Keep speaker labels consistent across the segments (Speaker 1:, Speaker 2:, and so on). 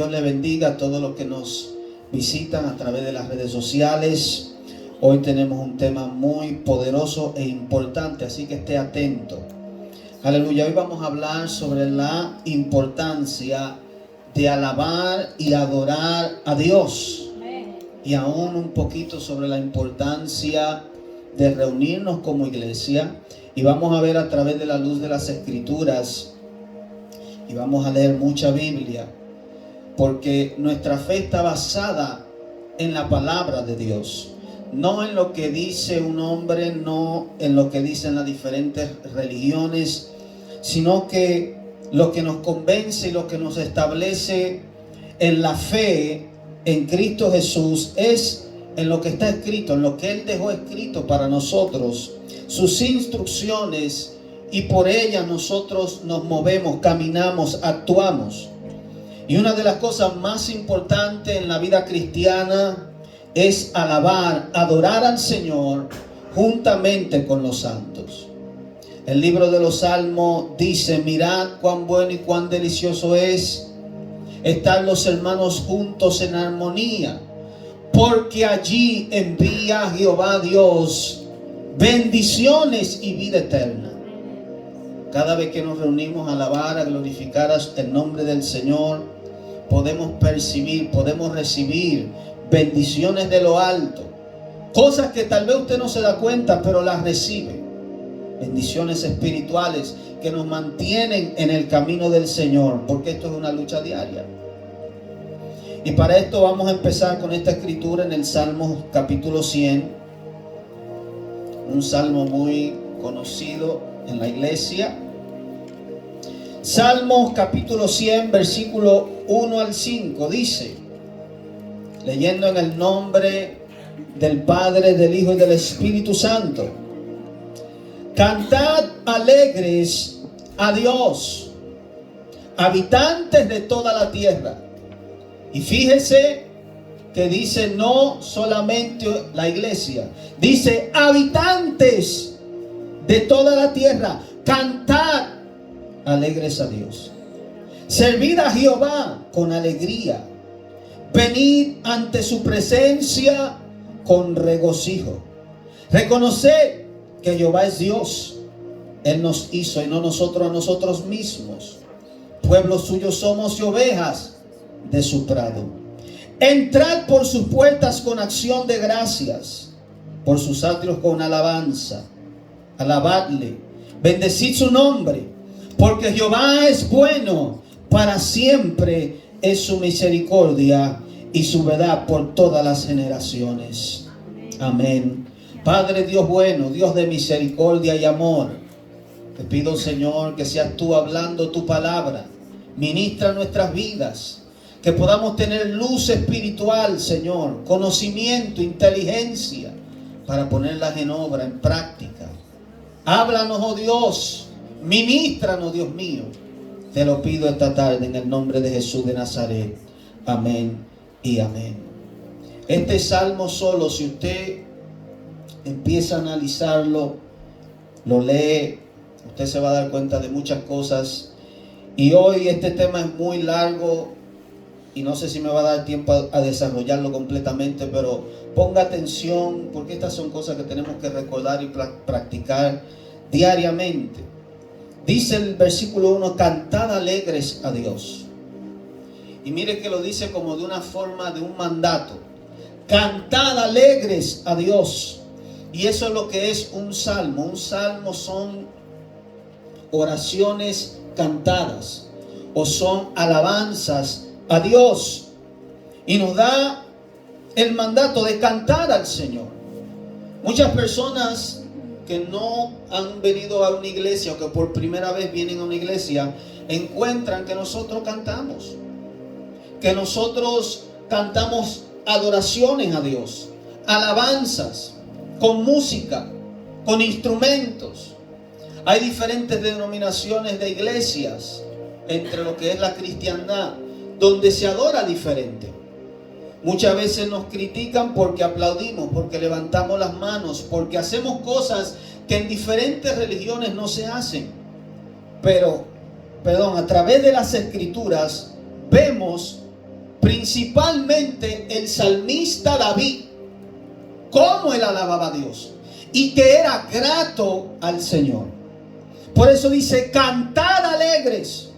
Speaker 1: Dios le bendiga a todos los que nos visitan a través de las redes sociales. Hoy tenemos un tema muy poderoso e importante, así que esté atento. Aleluya, hoy vamos a hablar sobre la importancia de alabar y adorar a Dios. Y aún un poquito sobre la importancia de reunirnos como iglesia. Y vamos a ver a través de la luz de las Escrituras. Y vamos a leer mucha Biblia. Porque nuestra fe está basada en la palabra de Dios. No en lo que dice un hombre, no en lo que dicen las diferentes religiones, sino que lo que nos convence y lo que nos establece en la fe en Cristo Jesús es en lo que está escrito, en lo que Él dejó escrito para nosotros, sus instrucciones, y por ellas nosotros nos movemos, caminamos, actuamos. Y una de las cosas más importantes en la vida cristiana es alabar, adorar al Señor juntamente con los santos. El libro de los Salmos dice: mirad cuán bueno y cuán delicioso es estar los hermanos juntos en armonía, porque allí envía Jehová Dios bendiciones y vida eterna. Cada vez que nos reunimos a alabar, a glorificar el nombre del Señor, podemos percibir, podemos recibir bendiciones de lo alto. Cosas que tal vez usted no se da cuenta, pero las recibe. Bendiciones espirituales que nos mantienen en el camino del Señor, porque esto es una lucha diaria. Y para esto vamos a empezar con esta escritura en el Salmo capítulo 100. Un salmo muy conocido en la iglesia. Salmos capítulo 100, versículo 1 al 5, dice, leyendo en el nombre del Padre, del Hijo y del Espíritu Santo: cantad alegres a Dios, habitantes de toda la tierra. Y fíjese que dice no solamente la iglesia, dice habitantes de toda la tierra, cantad alegres a Dios. Servid a Jehová con alegría. Venid ante su presencia con regocijo. Reconoced que Jehová es Dios. Él nos hizo y no nosotros a nosotros mismos. Pueblo suyo somos y ovejas de su prado. Entrad por sus puertas con acción de gracias, por sus atrios con alabanza. Alabadle, bendecid su nombre, porque Jehová es bueno, para siempre es su misericordia y su verdad por todas las generaciones. Amén. Padre Dios bueno, Dios de misericordia y amor, te pido, Señor, que seas tú hablando tu palabra. Ministra nuestras vidas, que podamos tener luz espiritual, Señor, conocimiento, inteligencia, para ponerlas en obra, en práctica. Háblanos, oh Dios, ministranos, Dios mío. Te lo pido esta tarde en el nombre de Jesús de Nazaret. Amén y amén. Este salmo solo, si usted empieza a analizarlo, lo lee, usted se va a dar cuenta de muchas cosas. Y hoy este tema es muy largo y no sé si me va a dar tiempo a desarrollarlo completamente, pero ponga atención, porque estas son cosas que tenemos que recordar y practicar diariamente. Dice el versículo 1: cantad alegres a Dios. Y mire que lo dice como de una forma de un mandato. Cantad alegres a Dios. Y eso es lo que es un salmo. Un salmo son oraciones cantadas o son alabanzas a Dios. Y nos da el mandato de cantar al Señor. Muchas personas que no han venido a una iglesia o que por primera vez vienen a una iglesia encuentran que nosotros cantamos. Que nosotros cantamos adoraciones a Dios, alabanzas, con música, con instrumentos. Hay diferentes denominaciones de iglesias entre lo que es la cristiandad, donde se adora diferente. Muchas veces nos critican porque aplaudimos, porque levantamos las manos, porque hacemos cosas que en diferentes religiones no se hacen. Pero, a través de las Escrituras vemos principalmente el salmista David, cómo él alababa a Dios y que era grato al Señor. Por eso dice, cantar alegres.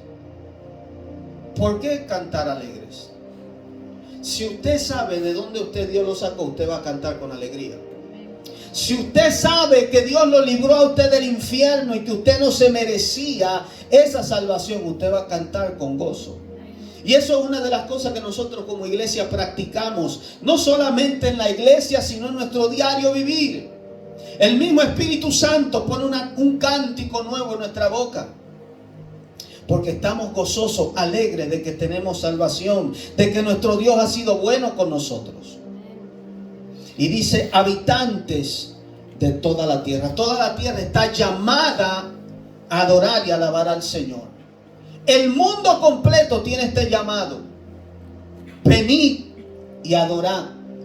Speaker 1: ¿Por qué cantar alegres? Si usted sabe de dónde Dios lo sacó, usted va a cantar con alegría. Si usted sabe que Dios lo libró a usted del infierno y que usted no se merecía esa salvación, usted va a cantar con gozo. Y eso es una de las cosas que nosotros como iglesia practicamos, no solamente en la iglesia, sino en nuestro diario vivir. El mismo Espíritu Santo pone un cántico nuevo en nuestra boca, porque estamos gozosos, alegres de que tenemos salvación, de que nuestro Dios ha sido bueno con nosotros. Y dice, habitantes de toda la tierra. Toda la tierra está llamada a adorar y alabar al Señor. El mundo completo tiene este llamado. Venid y adorad.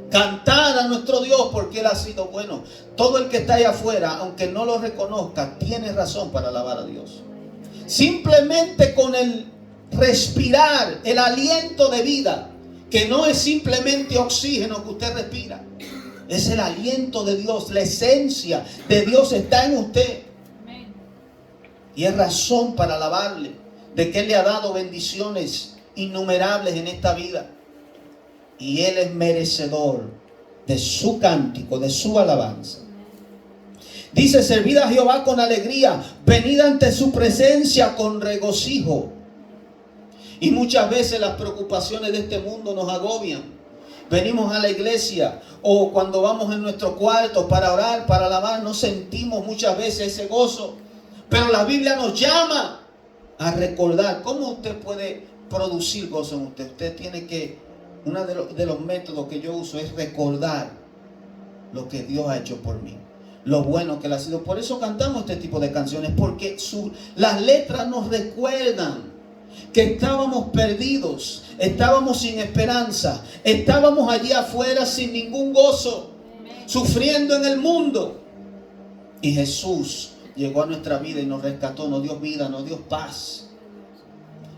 Speaker 1: Cantar a nuestro Dios porque Él ha sido bueno. Todo el que está allá afuera, aunque no lo reconozca, tiene razón para alabar a Dios. Simplemente con el respirar, el aliento de vida, que no es simplemente oxígeno que usted respira. Es el aliento de Dios, la esencia de Dios está en usted. Y es razón para alabarle, de que Él le ha dado bendiciones innumerables en esta vida. Y Él es merecedor de su cántico, de su alabanza. Dice, servid a Jehová con alegría, venid ante su presencia con regocijo. Y muchas veces las preocupaciones de este mundo nos agobian. Venimos a la iglesia o cuando vamos en nuestro cuarto para orar, para alabar, no sentimos muchas veces ese gozo. Pero la Biblia nos llama a recordar. ¿Cómo usted puede producir gozo en usted? Usted tiene que, uno de los métodos que yo uso es recordar lo que Dios ha hecho por mí, lo bueno que Él ha sido. Por eso cantamos este tipo de canciones, porque las letras nos recuerdan que estábamos perdidos, estábamos sin esperanza, estábamos allí afuera sin ningún gozo, sufriendo en el mundo. Y Jesús llegó a nuestra vida y nos rescató, nos dio vida, nos dio paz.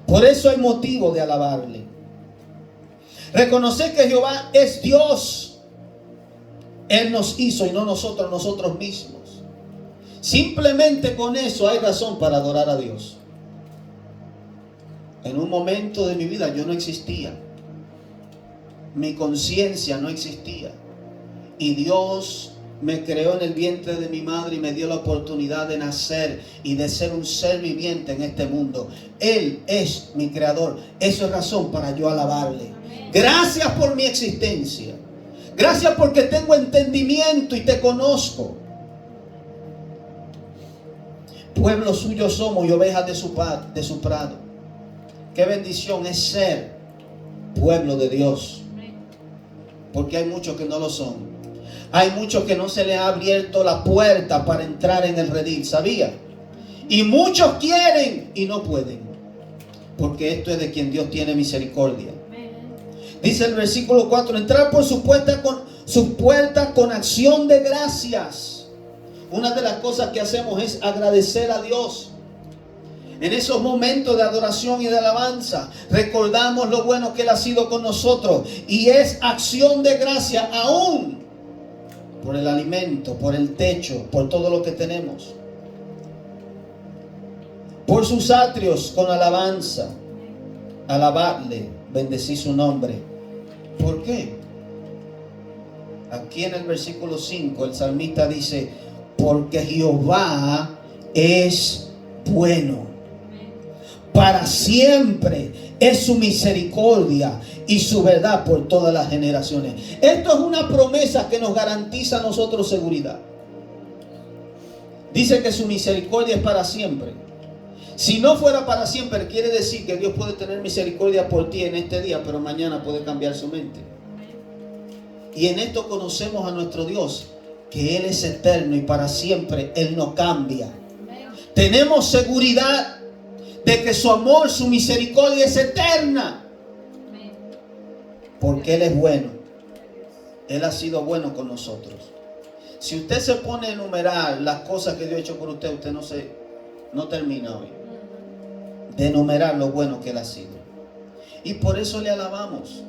Speaker 1: Por eso hay motivo de alabarle. Reconocer que Jehová es Dios. Él nos hizo y no nosotros mismos. Simplemente con eso hay razón para adorar a Dios. En un momento de mi vida yo no existía. Mi conciencia no existía. Y Dios me creó en el vientre de mi madre y me dio la oportunidad de nacer y de ser un ser viviente en este mundo. Él es mi creador. Eso es razón para yo alabarle. Gracias por mi existencia. Gracias porque tengo entendimiento y te conozco. Pueblo suyo somos y ovejas de su prado. Qué bendición es ser pueblo de Dios. Porque hay muchos que no lo son. Hay muchos que no se les ha abierto la puerta para entrar en el redil, ¿sabía? Y muchos quieren y no pueden. Porque esto es de quien Dios tiene misericordia. Dice el versículo 4, entrar por sus puertas con acción de gracias. Una de las cosas que hacemos es agradecer a Dios. En esos momentos de adoración y de alabanza, recordamos lo bueno que Él ha sido con nosotros. Y es acción de gracia aún por el alimento, por el techo, por todo lo que tenemos. Por sus atrios con alabanza, alabadle, bendecid su nombre. ¿Por qué? Aquí en el versículo 5 el salmista dice, porque Jehová es bueno. Para siempre es su misericordia y su verdad por todas las generaciones. Esto es una promesa que nos garantiza a nosotros seguridad. Dice que su misericordia es para siempre. Si no fuera para siempre, quiere decir que Dios puede tener misericordia por ti en este día, pero mañana puede cambiar su mente. Y en esto conocemos a nuestro Dios, que Él es eterno y para siempre Él no cambia. Tenemos seguridad de que su amor, su misericordia es eterna. Porque Él es bueno. Él ha sido bueno con nosotros. Si usted se pone a enumerar las cosas que Dios ha hecho por usted, usted no termina hoy de enumerar lo bueno que Él ha sido. Y por eso le alabamos.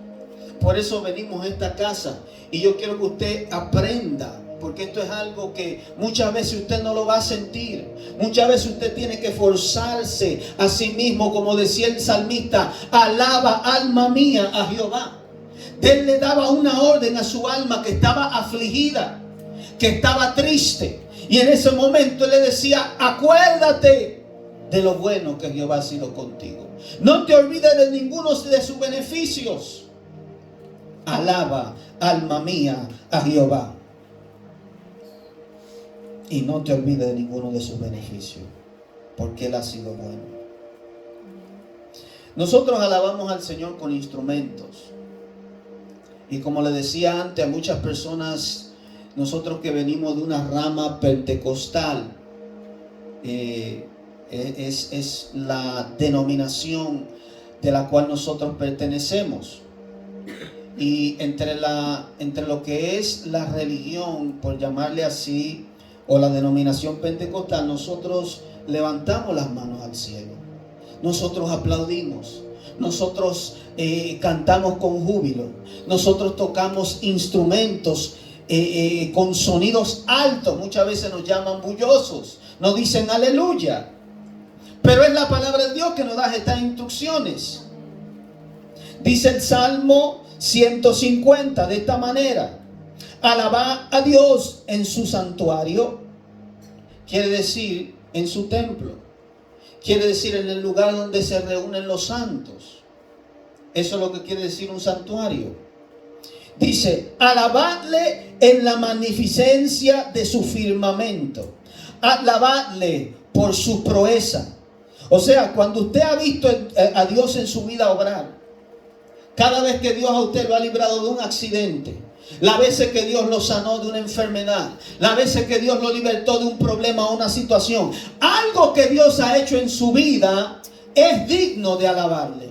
Speaker 1: Por eso venimos a esta casa. Y yo quiero que usted aprenda, porque esto es algo que muchas veces usted no lo va a sentir. Muchas veces usted tiene que forzarse a sí mismo, como decía el salmista: alaba, alma mía, a Jehová. Él le daba una orden a su alma que estaba afligida, que estaba triste. Y en ese momento él le decía: acuérdate de lo bueno que Jehová ha sido contigo. No te olvides de ninguno de sus beneficios. Alaba, alma mía, a Jehová. Y no te olvides de ninguno de sus beneficios, porque Él ha sido bueno. Nosotros alabamos al Señor con instrumentos. Y como le decía antes, a muchas personas, nosotros que venimos de una rama pentecostal, es la denominación de la cual nosotros pertenecemos. Y entre lo que es la religión, por llamarle así, o la denominación pentecostal, nosotros levantamos las manos al cielo, nosotros aplaudimos, nosotros cantamos con júbilo, nosotros tocamos instrumentos con sonidos altos. Muchas veces nos llaman bullosos, nos dicen aleluya, pero es la palabra de Dios que nos da estas instrucciones. Dice el Salmo 150 de esta manera: alabad a Dios en su santuario. Quiere decir en su templo. Quiere decir en el lugar donde se reúnen los santos. Eso es lo que quiere decir un santuario. Dice: alabadle en la magnificencia de su firmamento. Alabadle por su proeza. O sea, cuando usted ha visto a Dios en su vida obrar, cada vez que Dios a usted lo ha librado de un accidente, las veces que Dios lo sanó de una enfermedad, las veces que Dios lo libertó de un problema o una situación, algo que Dios ha hecho en su vida es digno de alabarle.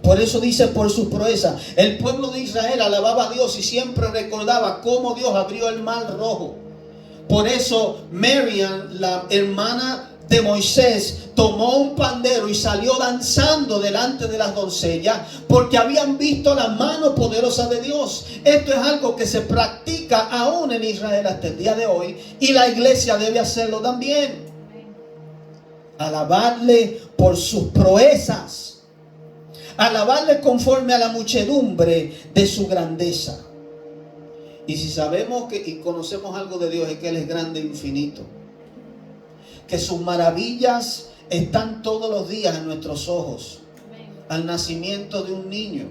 Speaker 1: Por eso dice: por su proeza. El pueblo de Israel alababa a Dios y siempre recordaba cómo Dios abrió el mar rojo. Por eso Miriam, la hermana de Moisés, tomó un pandero y salió danzando delante de las doncellas, porque habían visto la mano poderosa de Dios. Esto es algo que se practica aún en Israel hasta el día de hoy, y la iglesia debe hacerlo también. Alabarle por sus proezas, alabarle conforme a la muchedumbre de su grandeza. Y si sabemos que y conocemos algo de Dios, es que Él es grande e infinito, que sus maravillas están todos los días en nuestros ojos. Al nacimiento de un niño,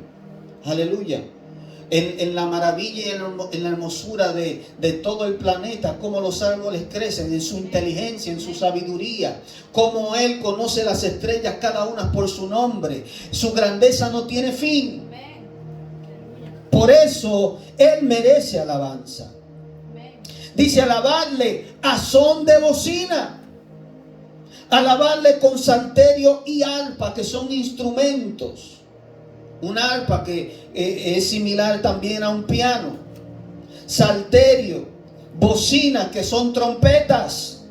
Speaker 1: aleluya, en la maravilla y en la hermosura de todo el planeta, cómo los árboles crecen, en su inteligencia, en su sabiduría, cómo Él conoce las estrellas cada una por su nombre. Su grandeza no tiene fin. Por eso Él merece alabanza. Dice: alabarle a son de bocina. Alabarle con salterio y arpa, que son instrumentos. Un arpa que es similar también a un piano. Salterio, bocina, que son trompetas.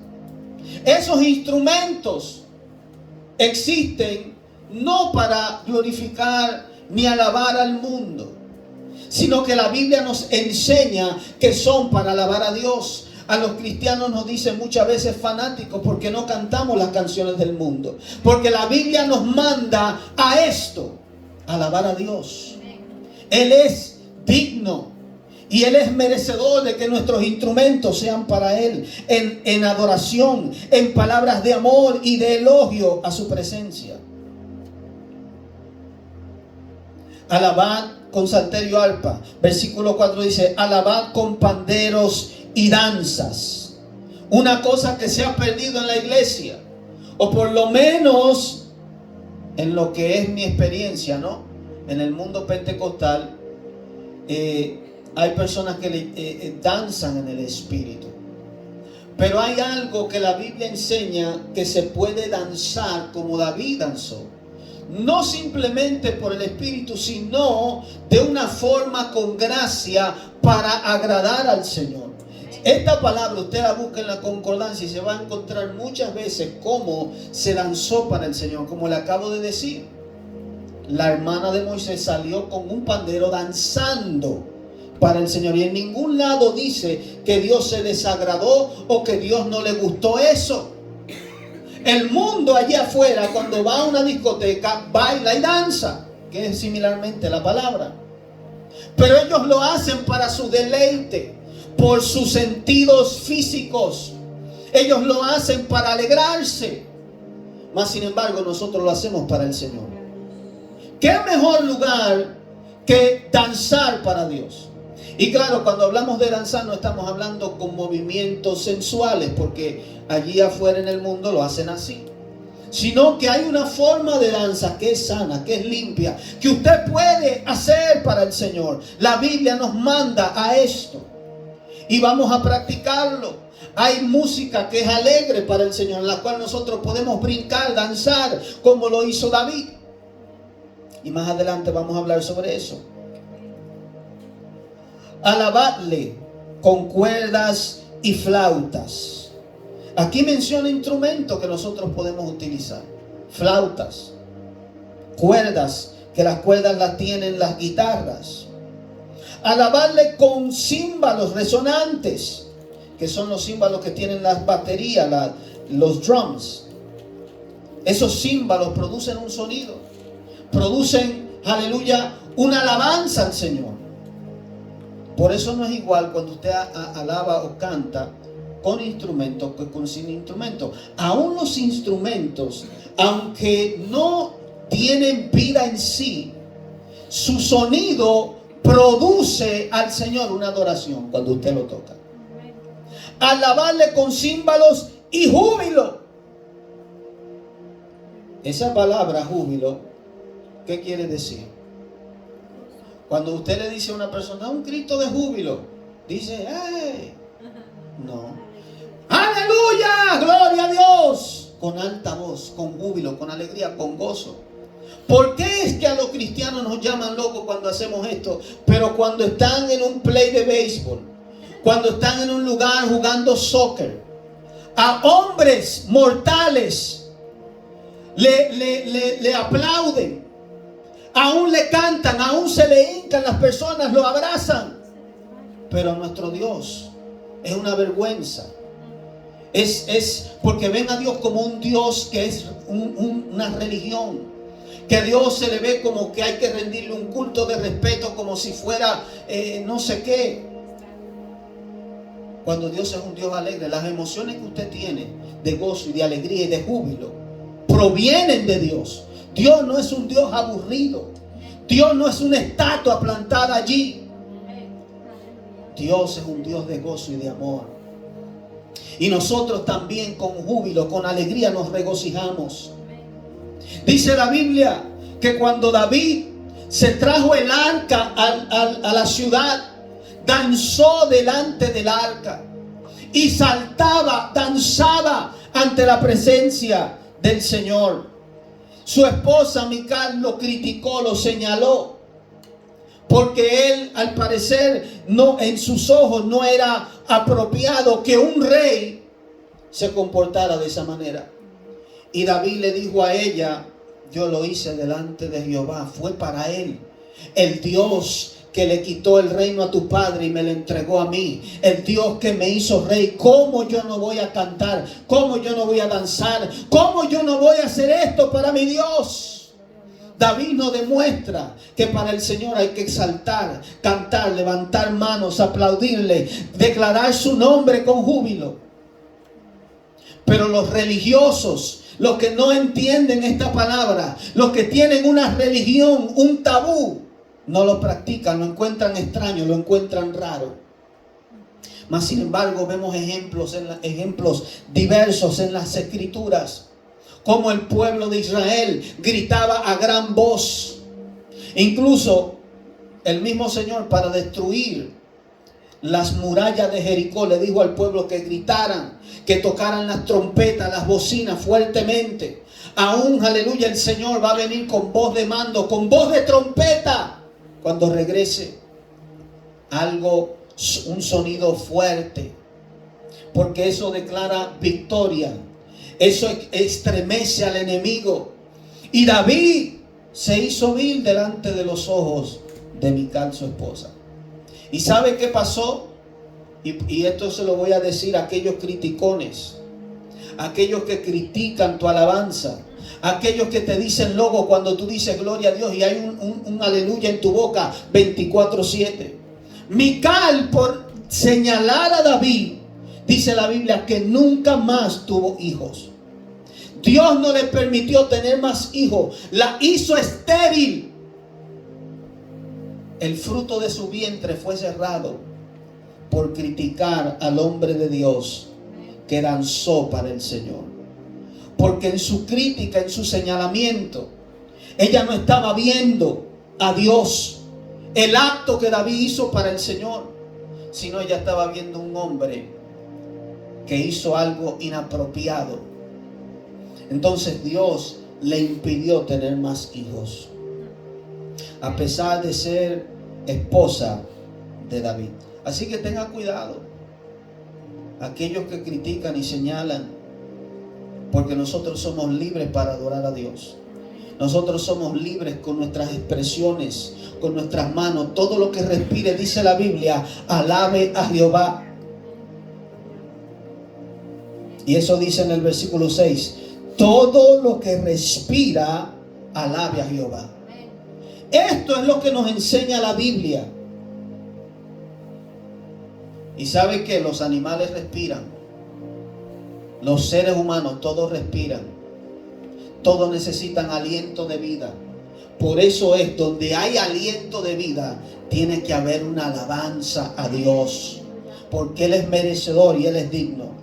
Speaker 1: Esos instrumentos existen no para glorificar ni alabar al mundo, sino que la Biblia nos enseña que son para alabar a Dios. A los cristianos nos dicen muchas veces fanáticos porque no cantamos las canciones del mundo. Porque la Biblia nos manda a esto: alabar a Dios. Él es digno y Él es merecedor de que nuestros instrumentos sean para Él, en adoración, en palabras de amor y de elogio a su presencia. Alabad con salterio, arpa. Versículo 4 dice: alabad con panderos y danzas. Una cosa que se ha perdido en la iglesia, o por lo menos en lo que es mi experiencia, ¿no? En el mundo pentecostal, hay personas que danzan en el espíritu. Pero hay algo que la Biblia enseña, que se puede danzar como David danzó. No simplemente por el espíritu, sino de una forma con gracia para agradar al Señor. Esta palabra usted la busca en la concordancia y se va a encontrar muchas veces cómo se danzó para el Señor, como le acabo de decir. la hermana de Moisés salió con un pandero danzando para el Señor. Y en ningún lado dice que Dios se desagradó o que Dios no le gustó eso. El mundo allá afuera, cuando va a una discoteca, baila y danza, que es similarmente la palabra. Pero ellos lo hacen para su deleite, por sus sentidos físicos. Ellos lo hacen para alegrarse. Mas sin embargo, nosotros lo hacemos para el Señor. ¿Qué mejor lugar que danzar para Dios? Y claro, cuando hablamos de danzar no estamos hablando con movimientos sensuales, porque allí afuera en el mundo lo hacen así. Sino que hay una forma de danza que es sana, que es limpia, que usted puede hacer para el Señor. La Biblia nos manda a esto y vamos a practicarlo. Hay música que es alegre para el Señor, en la cual nosotros podemos brincar, danzar, como lo hizo David. Y más adelante vamos a hablar sobre eso. Alabadle con cuerdas y flautas. Aquí menciona instrumentos que nosotros podemos utilizar. Flautas, cuerdas, que las cuerdas las tienen las guitarras. Alabarle con címbalos resonantes, que son los címbalos que tienen las baterías, los drums. Esos címbalos producen un sonido, producen, aleluya, una alabanza al Señor. Por eso no es igual cuando usted alaba o canta con instrumentos que con sin instrumentos. Aún los instrumentos, aunque no tienen vida en sí, su sonido produce al Señor una adoración cuando usted lo toca. Alabarle con címbalos y júbilo. Esa palabra júbilo, ¿qué quiere decir? Cuando usted le dice a una persona un grito de júbilo, dice, ¡hey! No. ¡Aleluya! ¡Gloria a Dios! Con alta voz, con júbilo, con alegría, con gozo. ¿Por qué es que a los cristianos nos llaman locos cuando hacemos esto? Pero cuando están en un play de béisbol, cuando están en un lugar jugando soccer, a hombres mortales le aplauden, aún le cantan, aún se le hincan, las personas lo abrazan. Pero nuestro Dios es una vergüenza. Es porque ven a Dios como un Dios que es una religión, que a Dios se le ve como que hay que rendirle un culto de respeto, como si fuera no sé qué. Cuando Dios es un Dios alegre, las emociones que usted tiene de gozo y de alegría y de júbilo provienen de Dios. Dios no es un Dios aburrido. Dios no es una estatua plantada allí. Dios es un Dios de gozo y de amor. Y nosotros también con júbilo, con alegría nos regocijamos. Dice la Biblia que cuando David se trajo el arca a la ciudad, danzó delante del arca y saltaba, danzaba ante la presencia del Señor. Su esposa Mical lo criticó, lo señaló, porque él, al parecer, no, en sus ojos no era apropiado que un rey se comportara de esa manera. Y David le dijo a ella, yo lo hice delante de Jehová, fue para él, el Dios que le quitó el reino a tu padre y me lo entregó a mí, el Dios que me hizo rey. ¿Cómo yo no voy a cantar? ¿Cómo yo no voy a danzar? ¿Cómo yo no voy a hacer esto para mi Dios? David nos demuestra que para el Señor hay que exaltar, cantar, levantar manos, aplaudirle, declarar su nombre con júbilo. Pero los religiosos, los que no entienden esta palabra, los que tienen una religión, un tabú, no lo practican, lo encuentran extraño, lo encuentran raro. Mas sin embargo vemos ejemplos diversos en las Escrituras, como el pueblo de Israel gritaba a gran voz. Incluso el mismo Señor, para destruir las murallas de Jericó, le dijo al pueblo que gritaran, que tocaran las trompetas, las bocinas fuertemente. Aún, aleluya, el Señor va a venir con voz de mando, con voz de trompeta, cuando regrese. Un sonido fuerte, porque eso declara victoria. Eso estremece al enemigo. Y David se hizo vil delante de los ojos de Mical, su esposa. ¿Y sabe qué pasó? Y esto se lo voy a decir a aquellos criticones, aquellos que critican tu alabanza, aquellos que te dicen loco cuando tú dices gloria a Dios y hay un aleluya en tu boca 24/7. Mical, por señalar a David, dice la Biblia que nunca más tuvo hijos. Dios no le permitió tener más hijos, la hizo estéril. El fruto de su vientre fue cerrado por criticar al hombre de Dios que danzó para el Señor. Porque en su crítica, en su señalamiento, ella no estaba viendo a Dios, el acto que David hizo para el Señor, sino ella estaba viendo un hombre que hizo algo inapropiado. Entonces Dios le impidió tener más hijos, a pesar de ser esposa de David. Así que tenga cuidado, aquellos que critican y señalan, porque nosotros somos libres para adorar a Dios. Nosotros somos libres con nuestras expresiones, con nuestras manos. Todo lo que respire, dice la Biblia, alabe a Jehová. Y eso dice en el versículo 6. Todo lo que respira, alabe a Jehová. Esto es lo que nos enseña la Biblia. Y sabe que los animales respiran, los seres humanos todos respiran, todos necesitan aliento de vida. Por eso es, donde hay aliento de vida, tiene que haber una alabanza a Dios, porque Él es merecedor y Él es digno.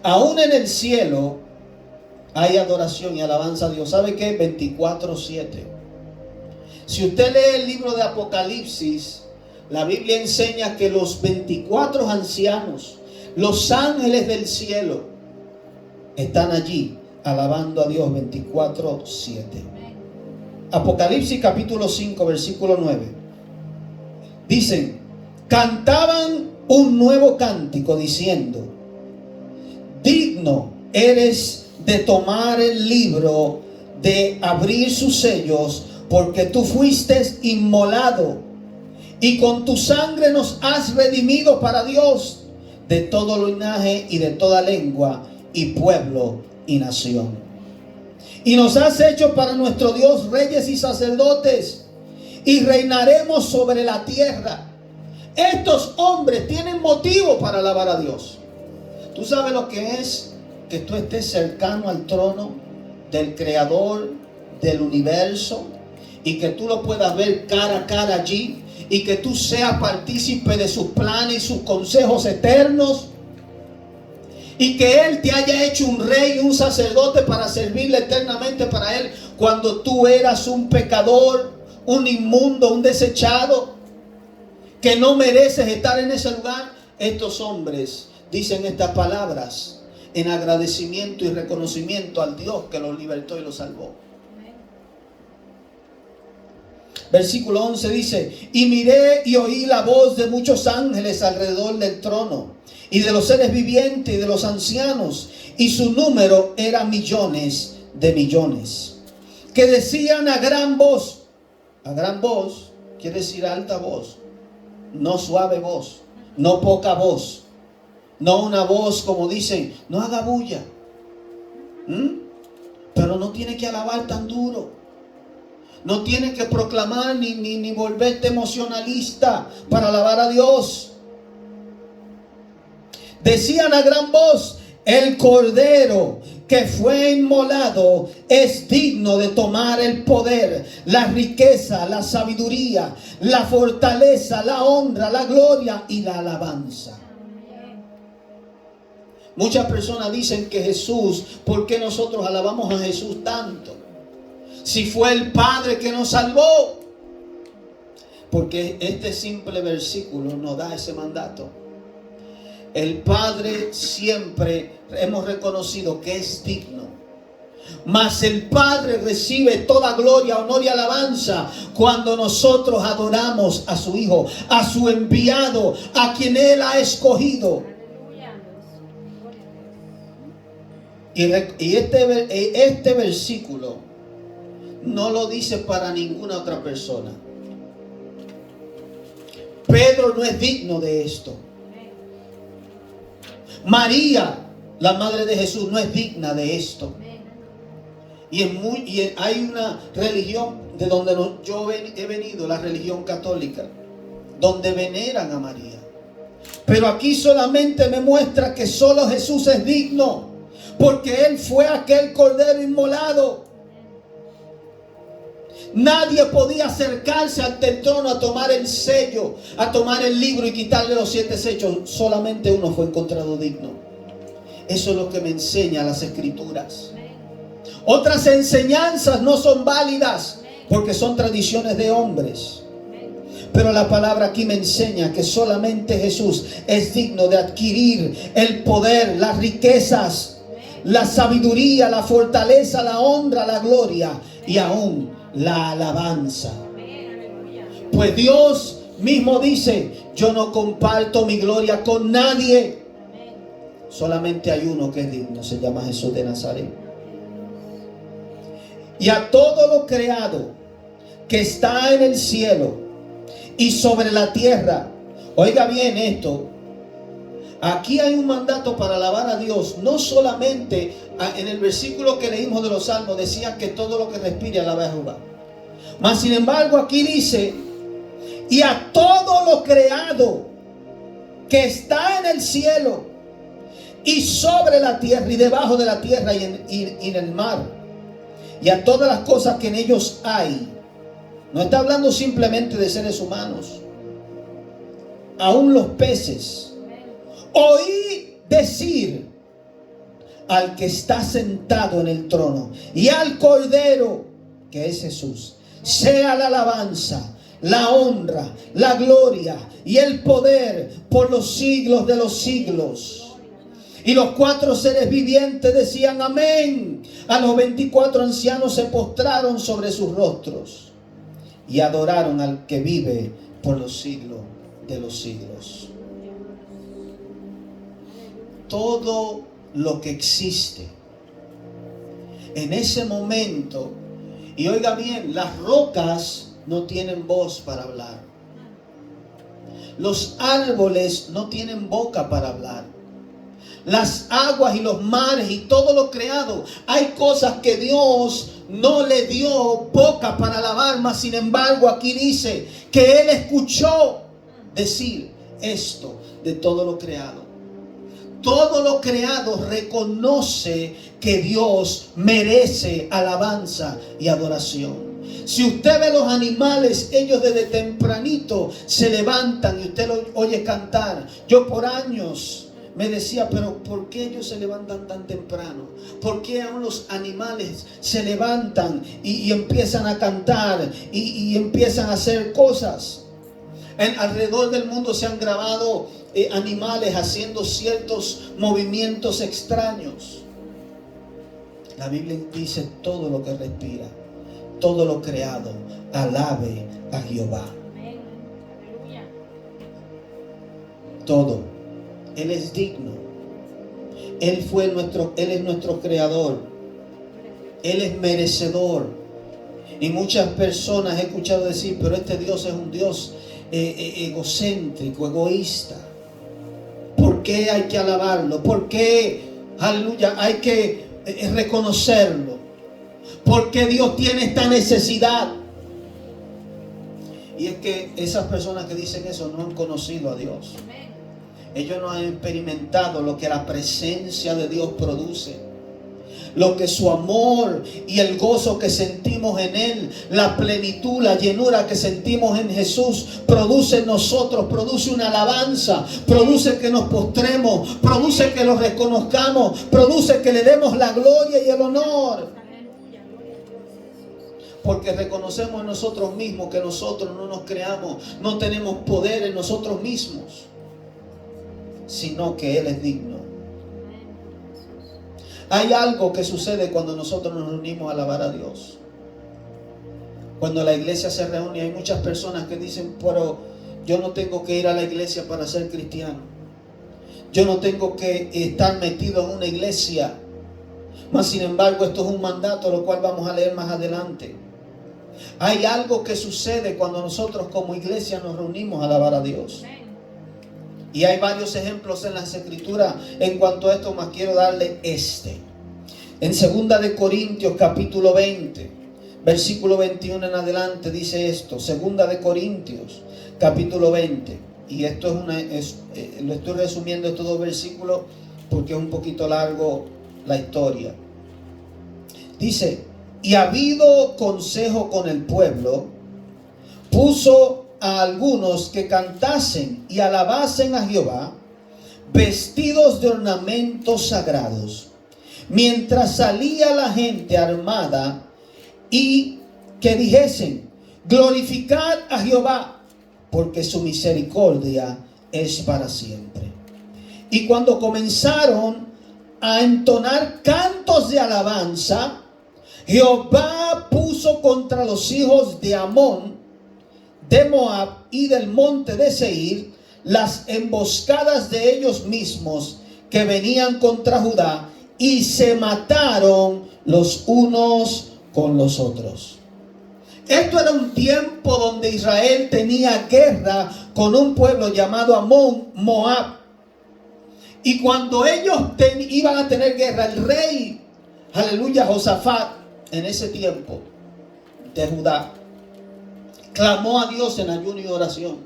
Speaker 1: Aún en el cielo hay adoración y alabanza a Dios. ¿Sabe qué? 24/7. Si usted lee el libro de Apocalipsis, la Biblia enseña que los 24 ancianos, los ángeles del cielo, están allí alabando a Dios 24/7. Apocalipsis capítulo 5, versículo 9. Dicen, cantaban un nuevo cántico diciendo, digno eres de tomar el libro, de abrir sus sellos, porque tú fuiste inmolado y con tu sangre nos has redimido para Dios de todo linaje y de toda lengua y pueblo y nación. Y nos has hecho para nuestro Dios reyes y sacerdotes y reinaremos sobre la tierra. Estos hombres tienen motivo para alabar a Dios. ¿Tú sabes lo que es que tú estés cercano al trono del Creador del universo y que tú lo puedas ver cara a cara allí y que tú seas partícipe de sus planes y sus consejos eternos y que Él te haya hecho un rey y un sacerdote para servirle eternamente para Él cuando tú eras un pecador, un inmundo, un desechado que no mereces estar en ese lugar? Estos hombres dicen estas palabras en agradecimiento y reconocimiento al Dios que los libertó y los salvó. Versículo 11 dice, y miré y oí la voz de muchos ángeles alrededor del trono, y de los seres vivientes y de los ancianos, y su número era millones de millones, que decían a gran voz quiere decir alta voz, no suave voz, no poca voz, no una voz como dicen, no haga bulla, pero no tiene que alabar tan duro. No tienes que proclamar ni volverte emocionalista para alabar a Dios. Decían a gran voz, el Cordero que fue inmolado es digno de tomar el poder, la riqueza, la sabiduría, la fortaleza, la honra, la gloria y la alabanza. Muchas personas dicen que Jesús, ¿por qué nosotros alabamos a Jesús tanto? Si fue el Padre que nos salvó. Porque este simple versículo nos da ese mandato. El Padre siempre hemos reconocido que es digno. Mas el Padre recibe toda gloria, honor y alabanza cuando nosotros adoramos a su Hijo, a su enviado, a quien Él ha escogido. Y este versículo no lo dice para ninguna otra persona. Pedro no es digno de esto. María, la madre de Jesús, no es digna de esto. Y hay una religión de donde yo he venido, la religión católica, donde veneran a María. Pero aquí solamente me muestra que solo Jesús es digno, porque Él fue aquel cordero inmolado. Nadie podía acercarse ante el trono a tomar el sello, a tomar el libro y quitarle los 7 sellos. Solamente uno fue encontrado digno. Eso es lo que me enseña las Escrituras. Otras enseñanzas no son válidas porque son tradiciones de hombres. Pero la palabra aquí me enseña que solamente Jesús es digno de adquirir el poder, las riquezas, la sabiduría, la fortaleza, la honra, la gloria y aún la alabanza. Pues Dios mismo dice: yo no comparto mi gloria con nadie. Solamente hay uno que es digno, se llama Jesús de Nazaret. Y a todo lo creado que está en el cielo y sobre la tierra. Oiga bien esto. Aquí hay un mandato para alabar a Dios. No solamente en el versículo que leímos de los Salmos decía que todo lo que respire alabe a Jehová. Mas sin embargo aquí dice: y a todo lo creado que está en el cielo y sobre la tierra y debajo de la tierra y en el mar, y a todas las cosas que en ellos hay. No está hablando simplemente de seres humanos. Aún los peces. Oí decir al que está sentado en el trono y al Cordero, que es Jesús, sea la alabanza, la honra, la gloria y el poder por los siglos de los siglos. Y los 4 seres vivientes decían amén. A los 24 ancianos se postraron sobre sus rostros y adoraron al que vive por los siglos de los siglos. Todo lo que existe en ese momento, y oiga bien, las rocas no tienen voz para hablar. Los árboles no tienen boca para hablar. Las aguas y los mares y todo lo creado. Hay cosas que Dios no le dio boca para alabar, mas sin embargo aquí dice que Él escuchó decir esto de todo lo creado. Todo lo creado reconoce que Dios merece alabanza y adoración. Si usted ve los animales, ellos desde tempranito se levantan y usted los oye cantar. Yo por años me decía, pero ¿por qué ellos se levantan tan temprano? ¿Por qué aún los animales se levantan y empiezan a cantar y empiezan a hacer cosas? Alrededor del mundo se han grabado animales haciendo ciertos movimientos extraños. La Biblia dice: todo lo que respira, todo lo creado, alabe a Jehová. Todo. Él es digno. Él es nuestro creador. Él es merecedor. Y muchas personas he escuchado decir: pero este Dios es un Dios egocéntrico, egoísta. ¿Por qué hay que alabarlo? ¿Por qué, aleluya, hay que reconocerlo? ¿Por qué Dios tiene esta necesidad? Y es que esas personas que dicen eso no han conocido a Dios. Ellos no han experimentado lo que la presencia de Dios produce. Lo que su amor y el gozo que sentimos en Él, la plenitud, la llenura que sentimos en Jesús, produce en nosotros, produce una alabanza, produce que nos postremos, produce que lo reconozcamos, produce que le demos la gloria y el honor. Porque reconocemos en nosotros mismos que nosotros no nos creamos, no tenemos poder en nosotros mismos, sino que Él es digno. Hay algo que sucede cuando nosotros nos reunimos a alabar a Dios. Cuando la iglesia se reúne, hay muchas personas que dicen: pero yo no tengo que ir a la iglesia para ser cristiano. Yo no tengo que estar metido en una iglesia Mas sin embargo, esto es un mandato, lo cual vamos a leer más adelante. Hay algo que sucede cuando nosotros como iglesia nos reunimos a alabar a Dios. Y hay varios ejemplos en las escrituras en cuanto a esto, mas quiero darle este. En 2 de Corintios capítulo 20, versículo 21 en adelante dice esto. 2 de Corintios capítulo 20. Y esto lo estoy resumiendo estos dos versículos porque es un poquito largo la historia. Dice: y habido consejo con el pueblo, puso a algunos que cantasen y alabasen a Jehová, vestidos de ornamentos sagrados, mientras salía la gente armada, y que dijesen: glorificad a Jehová, porque su misericordia es para siempre. Y cuando comenzaron a entonar cantos de alabanza, Jehová puso contra los hijos de Amón, de Moab y del monte de Seir las emboscadas de ellos mismos que venían contra Judá, y se mataron los unos con los otros. Esto era un tiempo donde Israel tenía guerra con un pueblo llamado Amón, Moab. Y cuando ellos iban a tener guerra, el rey, aleluya, Josafat, en ese tiempo de Judá, clamó a Dios en ayuno y oración,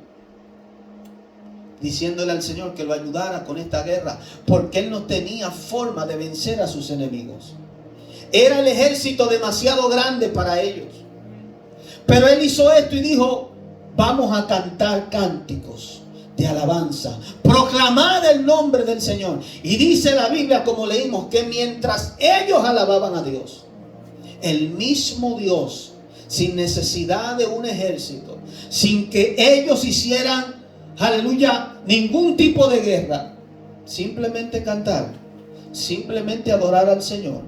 Speaker 1: diciéndole al Señor que lo ayudara con esta guerra, porque él no tenía forma de vencer a sus enemigos. Era el ejército demasiado grande para ellos. Pero él hizo esto y dijo: vamos a cantar cánticos de alabanza, proclamar el nombre del Señor. Y dice la Biblia, como leímos, que mientras ellos alababan a Dios, el mismo Dios, sin necesidad de un ejército, sin que ellos hicieran, aleluya, ningún tipo de guerra, simplemente cantar, simplemente adorar al Señor,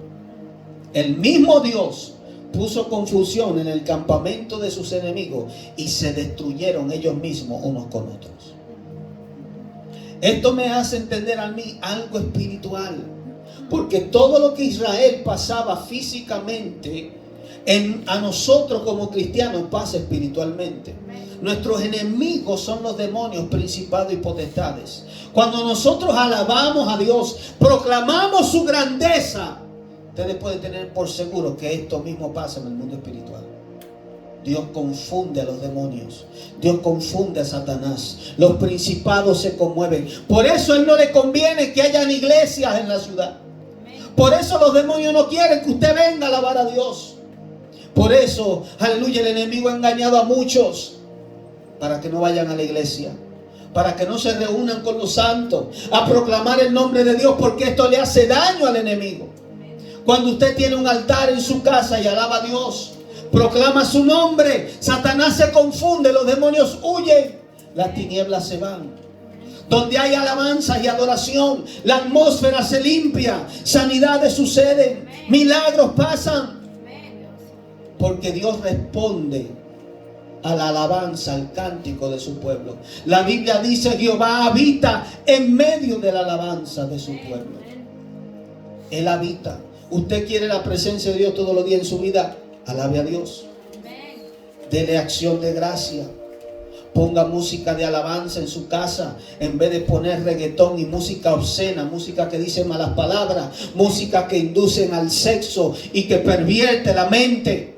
Speaker 1: el mismo Dios puso confusión en el campamento de sus enemigos y se destruyeron ellos mismos unos con otros. Esto me hace entender a mí algo espiritual, porque todo lo que Israel pasaba físicamente, a nosotros como cristianos pasa espiritualmente. Nuestros enemigos son los demonios, principados y potestades. Cuando nosotros alabamos a Dios, proclamamos su grandeza, ustedes pueden tener por seguro que esto mismo pasa en el mundo espiritual. Dios confunde a los demonios. Dios confunde a Satanás. Los principados se conmueven. Por eso a él no le conviene que hayan iglesias en la ciudad. Por eso los demonios no quieren que usted venga a alabar a Dios. Por eso, aleluya, el enemigo ha engañado a muchos para que no vayan a la iglesia, para que no se reúnan con los santos a proclamar el nombre de Dios, porque esto le hace daño al enemigo. Cuando usted tiene un altar en su casa y alaba a Dios, proclama su nombre, Satanás se confunde, los demonios huyen, las tinieblas se van. Donde hay alabanza y adoración, la atmósfera se limpia, sanidades suceden, milagros pasan, porque Dios responde a la alabanza, al cántico de su pueblo. La Biblia dice: Jehová habita en medio de la alabanza de su pueblo. Él habita. Usted quiere la presencia de Dios todos los días en su vida, alabe a Dios. Dele acción de gracia. Ponga música de alabanza en su casa, en vez de poner reggaetón y música obscena, música que dice malas palabras, música que inducen al sexo y que pervierte la mente.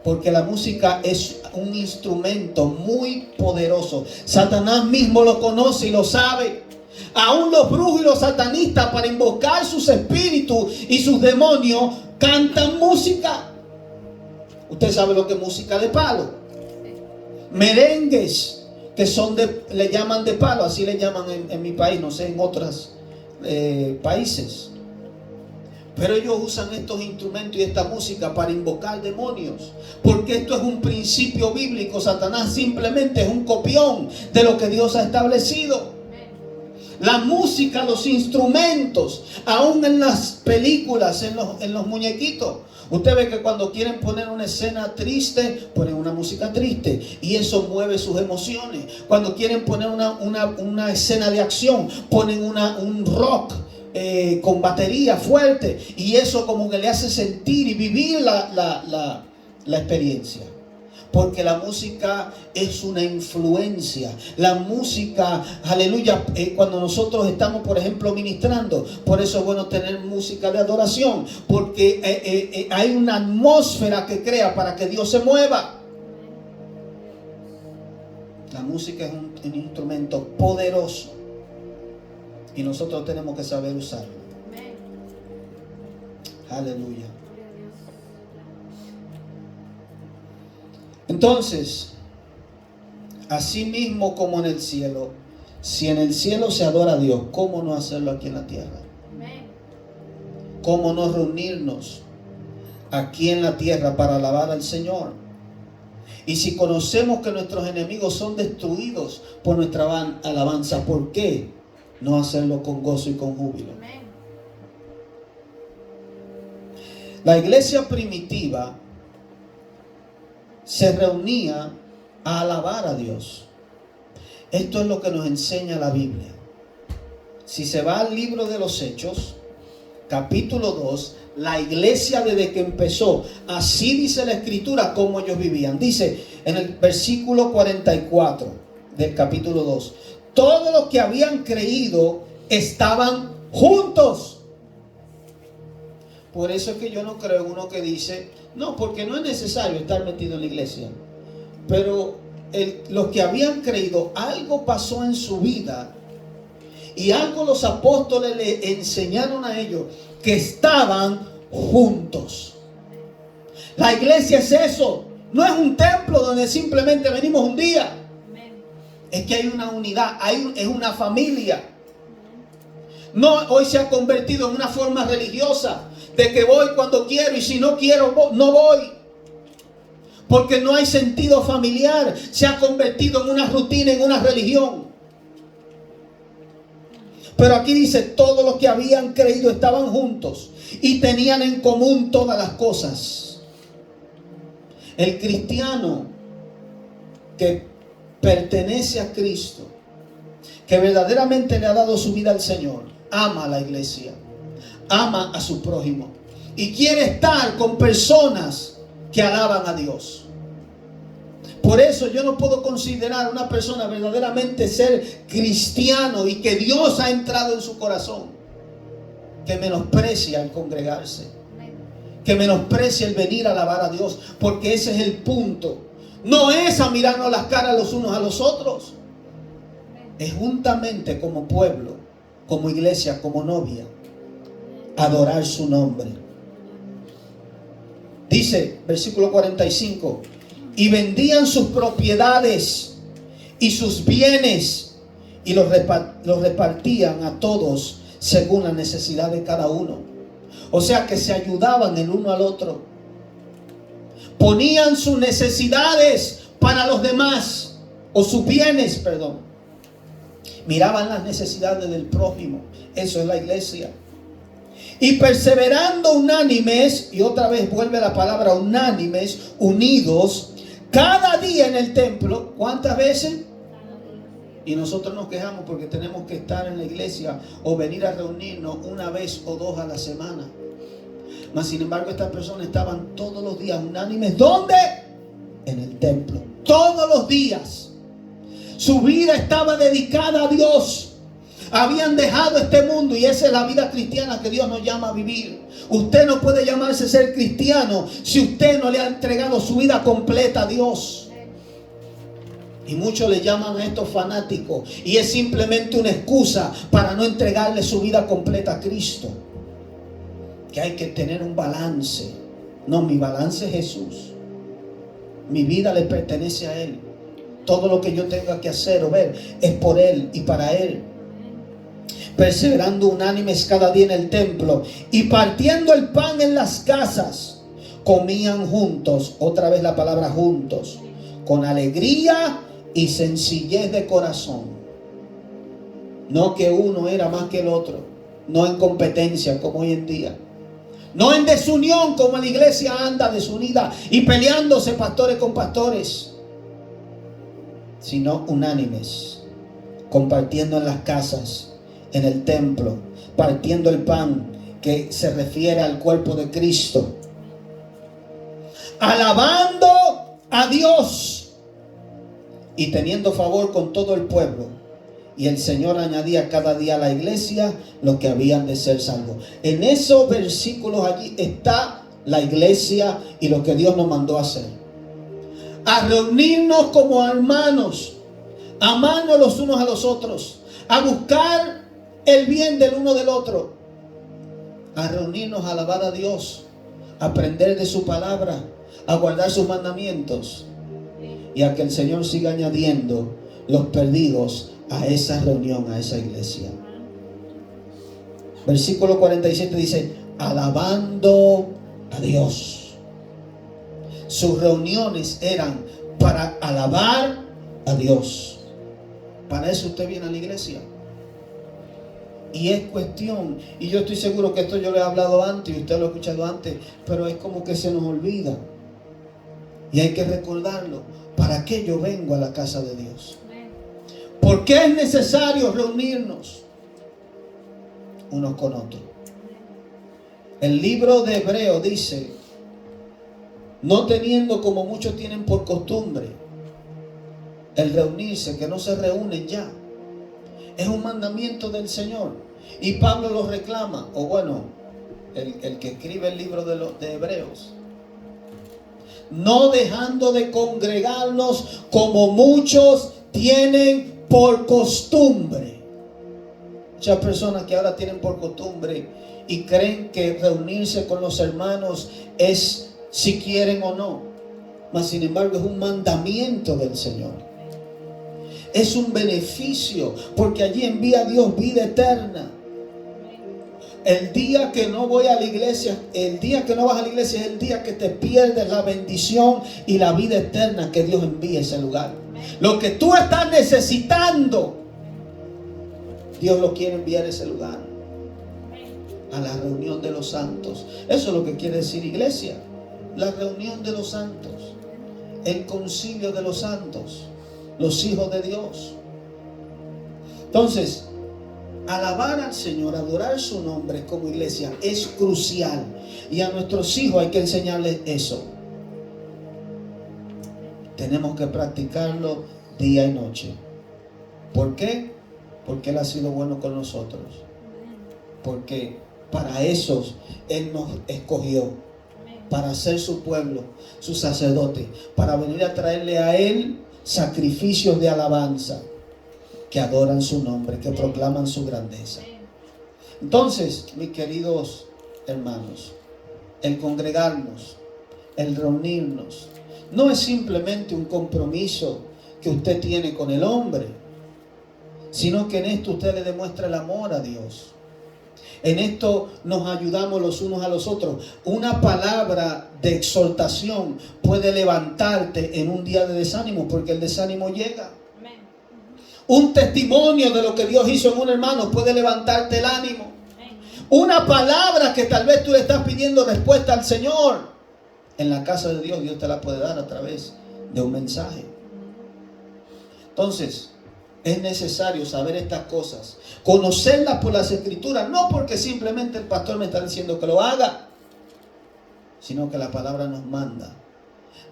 Speaker 1: Porque la música es un instrumento muy poderoso. Satanás mismo lo conoce y lo sabe. Aún los brujos y los satanistas, para invocar sus espíritus y sus demonios, cantan música. Usted sabe lo que es música de palo. Merengues, que son le llaman de palo, así le llaman en mi país, no sé en otros países. Pero ellos usan estos instrumentos y esta música para invocar demonios, porque esto es un principio bíblico. Satanás simplemente es un copión de lo que Dios ha establecido. La música, los instrumentos, aún en las películas, en los muñequitos. Usted ve que cuando quieren poner una escena triste, ponen una música triste y eso mueve sus emociones. Cuando quieren poner una escena de acción, ponen un rock con batería fuerte, y eso como que le hace sentir y vivir la experiencia. Porque la música es una influencia. La música, aleluya, cuando nosotros estamos, por ejemplo, ministrando, por eso es bueno tener música de adoración, porque hay una atmósfera que crea para que Dios se mueva. La música es un instrumento poderoso y nosotros tenemos que saber usarlo. Aleluya. Entonces, así mismo como en el cielo, si en el cielo se adora a Dios, ¿cómo no hacerlo aquí en la tierra? ¿Cómo no reunirnos aquí en la tierra para alabar al Señor? Y si conocemos que nuestros enemigos son destruidos por nuestra alabanza, ¿por qué no hacerlo con gozo y con júbilo? La iglesia primitiva se reunía a alabar a Dios. Esto es lo que nos enseña la Biblia. Si se va al libro de los Hechos, capítulo 2, la iglesia desde que empezó, así dice la escritura cómo ellos vivían. Dice en el versículo 44 del capítulo 2, todos los que habían creído estaban juntos. Por eso es que yo no creo en uno que dice, no, porque no es necesario estar metido en la iglesia. Pero los que habían creído, algo pasó en su vida y algo los apóstoles le enseñaron a ellos, que estaban juntos. La iglesia es eso. No es un templo donde simplemente venimos un día. Es que hay una unidad, es una familia. No, hoy se ha convertido en una forma religiosa de que voy cuando quiero y si no quiero no voy. Porque no hay sentido familiar. Se ha convertido en una rutina, en una religión. Pero aquí dice, todos los que habían creído estaban juntos y tenían en común todas las cosas. El cristiano que pertenece a Cristo, que verdaderamente le ha dado su vida al Señor, ama a la iglesia, ama a su prójimo y quiere estar con personas que alaban a Dios. Por eso yo no puedo considerar a una persona verdaderamente ser cristiano y que Dios ha entrado en su corazón, que menosprecia el congregarse, que menosprecia el venir a alabar a Dios, porque ese es el punto. No es a mirarnos las caras los unos a los otros, es juntamente como pueblo, como iglesia, como novia, adorar su nombre. Dice, versículo 45, y vendían sus propiedades y sus bienes y los repartían a todos según la necesidad de cada uno. O sea que se ayudaban el uno al otro. Ponían sus necesidades para los demás, o sus bienes, perdón. Miraban las necesidades del prójimo. Eso es la iglesia. Y perseverando unánimes, y otra vez vuelve la palabra unánimes, unidos, cada día en el templo. ¿Cuántas veces? Y nosotros nos quejamos porque tenemos que estar en la iglesia o venir a reunirnos una vez o dos a la semana. Mas sin embargo estas personas estaban todos los días unánimes. ¿Dónde? En el templo. Todos los días. Su vida estaba dedicada a Dios. Habían dejado este mundo y esa es la vida cristiana que Dios nos llama a vivir. Usted no puede llamarse ser cristiano si usted no le ha entregado su vida completa a Dios. Y muchos le llaman a estos fanáticos y es simplemente una excusa para no entregarle su vida completa a Cristo. Que hay que tener un balance. No, mi balance es Jesús. Mi vida le pertenece a Él. Todo lo que yo tenga que hacer o ver es por Él y para Él. Perseverando unánimes cada día en el templo y partiendo el pan en las casas, comían juntos, otra vez la palabra juntos, con alegría y sencillez de corazón. No que uno era más que el otro, no en competencia como hoy en día, no en desunión como la iglesia anda desunida y peleándose pastores con pastores, sino unánimes, compartiendo en las casas, en el templo, partiendo el pan, que se refiere al cuerpo de Cristo, alabando a Dios y teniendo favor con todo el pueblo. Y el Señor añadía cada día a la iglesia los que habían de ser salvos. En esos versículos allí está la iglesia y lo que Dios nos mandó a hacer. A reunirnos como hermanos, amarnos los unos a los otros, a buscar el bien del uno del otro, a reunirnos a alabar a Dios, a aprender de su palabra, a guardar sus mandamientos, y a que el Señor siga añadiendo los perdidos a esa reunión, a esa iglesia. Versículo 47 dice, alabando a Dios. Sus reuniones eran para alabar a Dios. Para eso usted viene a la iglesia. Y es cuestión, y yo estoy seguro que esto yo le he hablado antes y usted lo ha escuchado antes, pero es como que se nos olvida. Y hay que recordarlo. ¿Para qué yo vengo a la casa de Dios? ¿Por qué es necesario reunirnos unos con otros? El libro de Hebreos dice, no teniendo como muchos tienen por costumbre el reunirse, que no se reúnen ya. Es un mandamiento del Señor. Y Pablo lo reclama, o bueno, el que escribe el libro de Hebreos. No dejando de congregarnos como muchos tienen por costumbre. Muchas personas que ahora tienen por costumbre y creen que reunirse con los hermanos es si quieren o no. Mas sin embargo es un mandamiento del Señor. Es un beneficio, porque allí envía Dios vida eterna. El día que no voy a la iglesia, el día que no vas a la iglesia es el día que te pierdes la bendición y la vida eterna que Dios envía a ese lugar. Lo que tú estás necesitando, Dios lo quiere enviar a ese lugar. A la reunión de los santos. Eso es lo que quiere decir iglesia. La reunión de los santos. El concilio de los santos. Los hijos de Dios. Entonces, alabar al Señor, adorar su nombre como iglesia es crucial. Y a nuestros hijos hay que enseñarles eso. Tenemos que practicarlo día y noche. ¿Por qué? Porque Él ha sido bueno con nosotros. Porque para esos Él nos escogió. Para ser su pueblo, su sacerdote. Para venir a traerle a Él sacrificios de alabanza. Que adoran su nombre, que proclaman su grandeza. Entonces, mis queridos hermanos, el congregarnos, el reunirnos, no es simplemente un compromiso que usted tiene con el hombre, sino que en esto usted le demuestra el amor a Dios. En esto nos ayudamos los unos a los otros. Una palabra de exhortación puede levantarte en un día de desánimo, porque el desánimo llega. Un testimonio de lo que Dios hizo en un hermano puede levantarte el ánimo. Una palabra que tal vez tú le estás pidiendo respuesta al Señor. En la casa de Dios, Dios te la puede dar a través de un mensaje. Entonces, es necesario saber estas cosas. Conocerlas por las Escrituras. No porque simplemente el pastor me está diciendo que lo haga, sino que la palabra nos manda.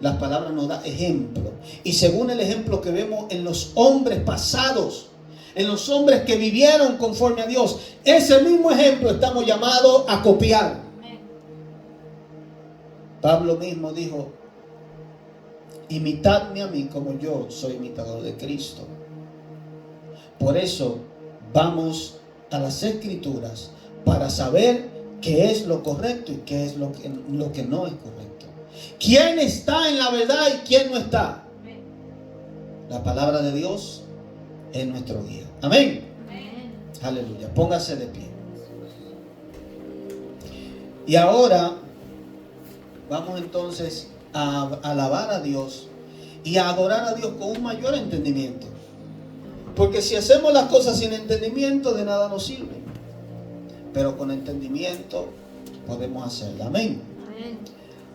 Speaker 1: La palabra nos da ejemplo. Y según el ejemplo que vemos en los hombres pasados, en los hombres que vivieron conforme a Dios, ese mismo ejemplo estamos llamados a copiar. Pablo mismo dijo, imitadme a mí como yo soy imitador de Cristo. Por eso vamos a las Escrituras para saber qué es lo correcto y qué es lo que no es correcto. ¿Quién está en la verdad y quién no está? La palabra de Dios es nuestro guía. Amén. Aleluya. Póngase de pie. Y ahora vamos entonces a alabar a Dios y a adorar a Dios con un mayor entendimiento. Porque si hacemos las cosas sin entendimiento, de nada nos sirve. Pero con entendimiento podemos hacerlo. Amén.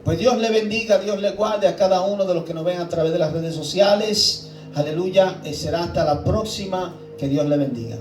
Speaker 1: Pues Dios le bendiga, Dios le guarde a cada uno de los que nos ven a través de las redes sociales. Aleluya. Será hasta la próxima. Que Dios le bendiga.